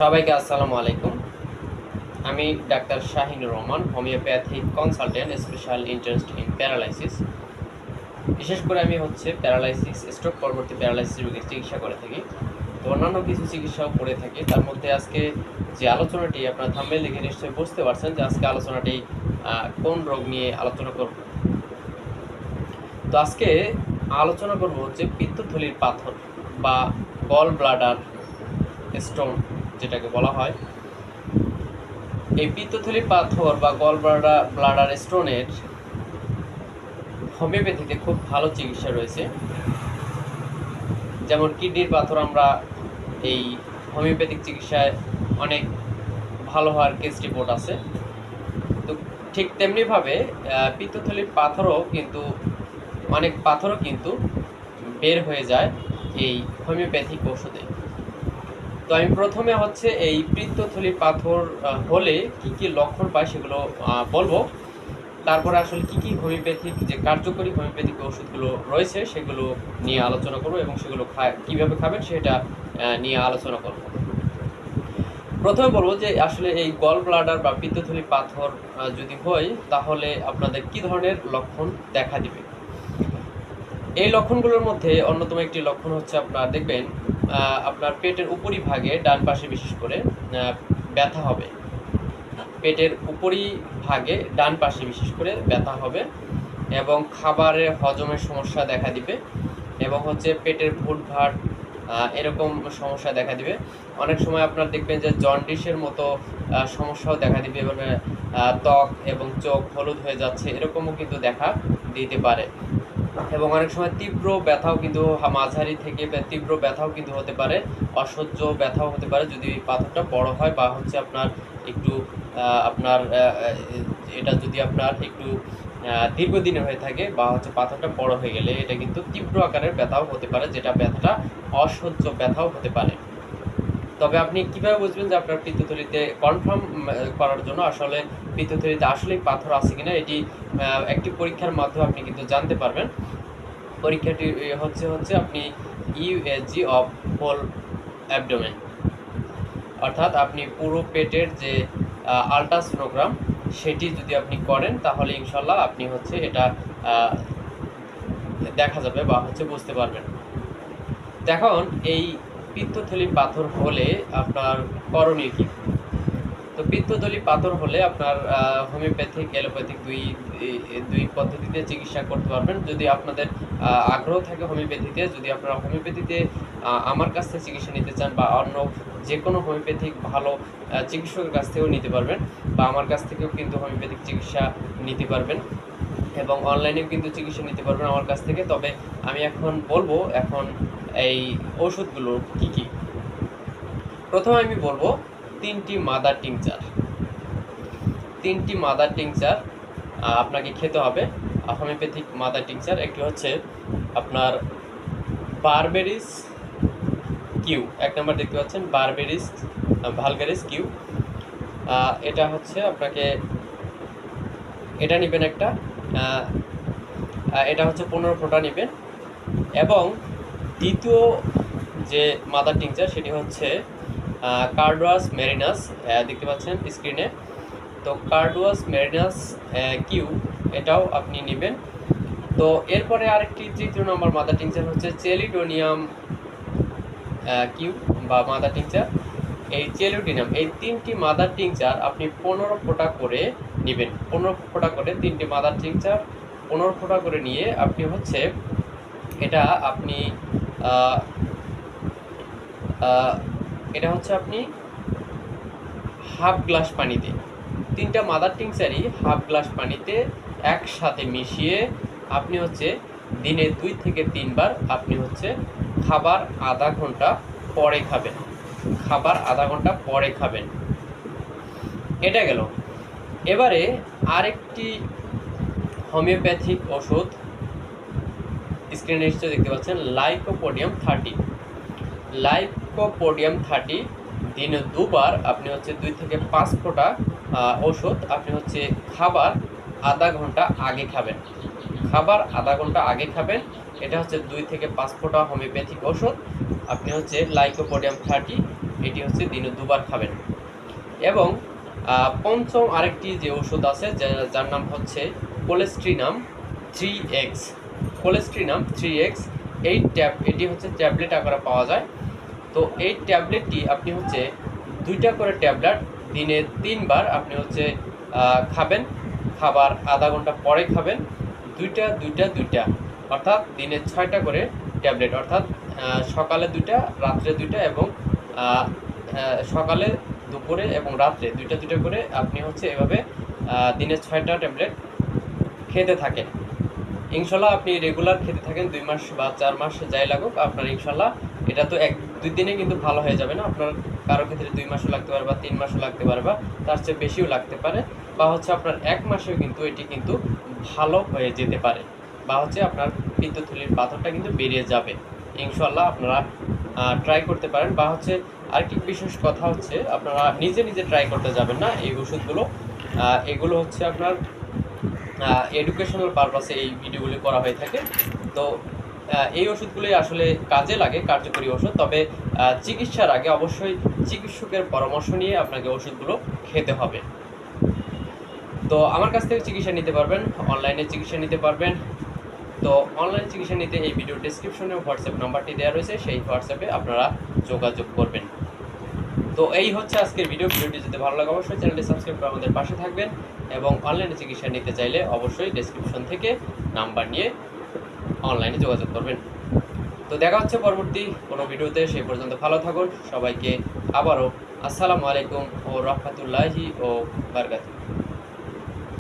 সবাইকে আসসালামু আলাইকুম। আমি doctor Shahinur Rahman, homeopathic consultant, special interest in paralysis. বিশেষ করে আমি প্যারালাইসিস, স্ট্রোক পরবর্তী প্যারালাইসিস রোগীর চিকিৎসা করে থাকি। তো অন্যান্য কিছু চিকিৎসাও করে থাকি। তার মধ্যে আজকে যে আলোচনাটি আপনারা থাম্বনেল দেখে নিশ্চয়ই বুঝতে পারছেন যে আজকে আলোচনাটি কোন রোগ নিয়ে আলোচনা করব। তো আজকে আলোচনা করব হচ্ছে পিত্তথলির পাথর বা গল ব্লাডার স্টোন যেটাকে বলা হয়। এই পিত্তথলির পাথর বা গল ব্লাডার স্টোনের হোমিওপ্যাথিতে খুব ভালো চিকিৎসা রয়েছে। যেমন কিডনির পাথর আমরা এই হোমিওপ্যাথিক চিকিৎসায় অনেক ভালো হওয়ার কেস রিপোর্ট আছে। তো ঠিক তেমনিভাবে পিত্তথলির অনেক পাথরও কিন্তু বের হয়ে যায় এই হোমিওপ্যাথিক ওষুধে। তো আমি প্রথমে এই পিত্তথলির পাথর হলে কি কি লক্ষণ পাই সেগুলো বলবো। তারপরে আসলে কি কি হোমিওপ্যাথিক যে কার্যকরী হোমিওপ্যাথিক ওষুধগুলো রয়েছে সেগুলো নিয়ে আলোচনা করব এবং সেগুলো কীভাবে খাবেন সেটা নিয়ে আলোচনা করব। প্রথমে বলবো যে আসলে এই গল ব্লাডার বা পিত্তথলি পাথর যদি হয় তাহলে আপনাদের কি ধরনের লক্ষণ দেখা দিবে। এই লক্ষণগুলোর মধ্যে অন্যতম একটি লক্ষণ হচ্ছে আপনার দেখবেন আপনার পেটের উপরিভাগে ডান পাশে বিশেষ করে ব্যথা হবে। পেটের উপরিভাগে ডান পাশে বিশেষ করে ব্যথা হবে এবং খাবারের হজমের সমস্যা দেখা দিবে এবং পেটের ভুটভাট এরকম সমস্যা দেখা দিবে। অনেক সময় আপনার দেখবেন যে জন্ডিসের মতো সমস্যাও দেখা দিবে এবং ত্বক এবং চোখ হলুদ হয়ে যাচ্ছে, এরকমও কিন্তু দেখা দিতে পারে। এবং অনেক সময় তীব্র ব্যথাও কিন্তু মাঝারি থেকে তীব্র ব্যথাও কিন্তু হতে পারে, অসহ্য ব্যথাও হতে পারে যদি পাথরটা বড় হয় বা আপনার একটু এটা যদি আপনার একটু দীর্ঘদিনের হয়ে থাকে বা পাথরটা বড় হয়ে গেলে এটা কিন্তু তীব্র আকারের ব্যথাও হতে পারে, যেটা ব্যথাটা অসহ্য ব্যথাও হতে পারে। তবে আপনি কিভাবে বুঝবেন যে আপনার পিত্তথলিতে কনফার্ম করার জন্য আসলে পিত্তথলিতে আসলেই পাথর আছে কিনা এটি একটি পরীক্ষার মাধ্যমে আপনি কিন্তু জানতে পারবেন। পরীক্ষাটি হচ্ছে আপনি ইউএসজি অফ হোল অ্যাবডোমেন, অর্থাৎ আপনি পুরো পেটের যে আল্ট্রাসোনোগ্রাম সেটি যদি আপনি করেন তাহলে ইনশাল্লাহ আপনি এটা দেখা যাবে বা বুঝতে পারবেন। এখন এই পিত্তথলি পাথর হলে আপনার করণীয় কী? তো পিত্তথলি পাথর হলে আপনার হোমিওপ্যাথিক, অ্যালোপ্যাথিক দুই পদ্ধতিতে চিকিৎসা করতে পারবেন। যদি আপনাদের আগ্রহ থাকে হোমিওপ্যাথিতে, যদি আপনারা হোমিওপ্যাথিতে আমার কাছ থেকে চিকিৎসা নিতে চান বা অন্য যে কোনো হোমিওপ্যাথিক ভালো চিকিৎসকের কাছ থেকেও নিতে পারবেন বা আমার কাছ থেকেও কিন্তু হোমিওপ্যাথিক চিকিৎসা নিতে পারবেন এবং অনলাইনেও কিন্তু চিকিৎসা নিতে পারবেন আমার কাছ থেকে। তবে আমি এখন বলবো এই ওষুধগুলো কী কী। প্রথমে আমি বলবো তিনটি মাদার টিংচার আপনাকে খেতে হবে, হোমিওপ্যাথিক মাদার টিংচার। একটি হচ্ছে আপনার বারবেরিস কিউ, এক নম্বর দেখতে পাচ্ছেন বারবেরিস ভালগারিস কিউ। এটা আপনাকে এটা নেবেন একটা, এটা 15 ফোঁটা নেবেন। এবং দ্বিতীয় যে মাদার টিংচার সেটি হচ্ছে কার্ডুয়াস মেরিনাস, দেখতে পাচ্ছেন স্ক্রিনে। তো কার্ডুয়াস মেরিনাস কিউ এটাও আপনি নেবেন। তো এরপরে আরেকটি তৃতীয় নম্বর মাদার টিংচার হচ্ছে চেলিডোনিয়াম কিউ বা মাদার টিংচার। এই চেলিডোনিয়াম, এই তিনটি মাদার টিংচার আপনি 15 ফোঁটা করে নেবেন। 15 ফোঁটা করে তিনটি মাদার টিংচার 15 ফোঁটা করে নিয়ে আপনি এটা আপনি আপনি হাফ গ্লাস পানিতে, তিনটা মাদার টিংচারই হাফ গ্লাস পানিতে একসাথে মিশিয়ে আপনি দিনে 2 থেকে 3 বার আপনি খাবার আধা ঘন্টা পরে খাবেন। এটা গেল। এবারে আরেকটি হোমিওপ্যাথিক ওষুধ স্ক্রিনে নিশ্চয়ই দেখতে পাচ্ছেন, লাইকোপোডিয়াম 30 দিনে 2 বার আপনি 2 থেকে 5 ফোঁটা ওষুধ আপনি খাবার আধা ঘন্টা আগে খাবেন। এটা 2 থেকে 5 ফোঁটা হোমিওপ্যাথিক ওষুধ আপনি লাইকোপোডিয়াম 30 এটি হচ্ছে দিনে 2 বার খাবেন। এবং পঞ্চম আরেকটি যে ওষুধ আছে যার নাম হচ্ছে কোলেস্ট্রিনাম 3x। কোলেস্ট্রিনাম 3x এটি হচ্ছে ট্যাবলেট আকারে পাওয়া যায়। তো এই ট্যাবলেটটি আপনি হচ্ছে 2টা করে ট্যাবলেট দিনে 3 বার আপনি হচ্ছে খাবেন। খাবার আধা ঘন্টা পরে খাবেন। 2টা অর্থাৎ দিনে 6টা করে ট্যাবলেট, অর্থাৎ সকালে 2টা, রাত্রে 2টা এবং সকালে, দুপুরে এবং রাত্রে 2টা করে আপনি হচ্ছে এভাবে দিনে 6টা ট্যাবলেট খেতে থাকেন। ইনশাল্লাহ আপনি রেগুলার খেতে থাকেন 2 মাস বা 4 মাস যাই লাগুক, আপনার ইনশাল্লাহ এটা তো 1-2 দিনে কিন্তু ভালো হয়ে যাবে না। আপনার কারো ক্ষেত্রে 2 মাসও লাগতে পারে বা 3 মাসও লাগতে পারে বা তার চেয়ে বেশিও লাগতে পারে, বা হচ্ছে আপনার 1 মাসেও কিন্তু এটি কিন্তু ভালো হয়ে যেতে পারে, বা হচ্ছে আপনার পিত্তথলির পাথরটা কিন্তু বেরিয়ে যাবে। ইনশাল্লাহ আপনারা ট্রাই করতে পারেন। বা হচ্ছে আরেকটি বিশেষ কথা হচ্ছে, আপনারা নিজে নিজে ট্রাই করতে যাবেন না এই ওষুধগুলো। এগুলো হচ্ছে আপনার এডুকেশনাল পারপাসে এই ভিডিওগুলি করা হয়ে থাকে। তো এই ওষুধগুলি আসলে কাজে লাগে, কার্যকরী ওষুধ। তবে চিকিৎসার আগে অবশ্যই চিকিৎসকের পরামর্শ নিয়ে আপনাকে ওষুধগুলো খেতে হবে। তো আমার কাছ থেকে চিকিৎসা নিতে পারবেন, অনলাইনে চিকিৎসা নিতে পারবেন। তো অনলাইন চিকিৎসা নিতে এই ভিডিও ডেসক্রিপশনে হোয়াটসঅ্যাপ নাম্বারটি দেওয়া রয়েছে, সেই হোয়াটসঅ্যাপে আপনারা যোগাযোগ করবেন। তো এই হচ্ছে আজকের ভিডিওটি যদি ভালো লাগে অবশ্যই চ্যানেলটি সাবস্ক্রাইব করে আমাদের পাশে থাকবেন, এবং অনলাইনে চিকিৎসা নিতে চাইলে অবশ্যই ডেসক্রিপশন থেকে নাম্বার নিয়ে অনলাইনে যোগাযোগ করবেন। তো দেখা হচ্ছে পরবর্তী কোনো ভিডিওতে, সেই পর্যন্ত ভালো থাকুন। সবাইকে আবারও আসসালামু আলাইকুম ও রহমতুল্লাহি ও বারাকাতুহু।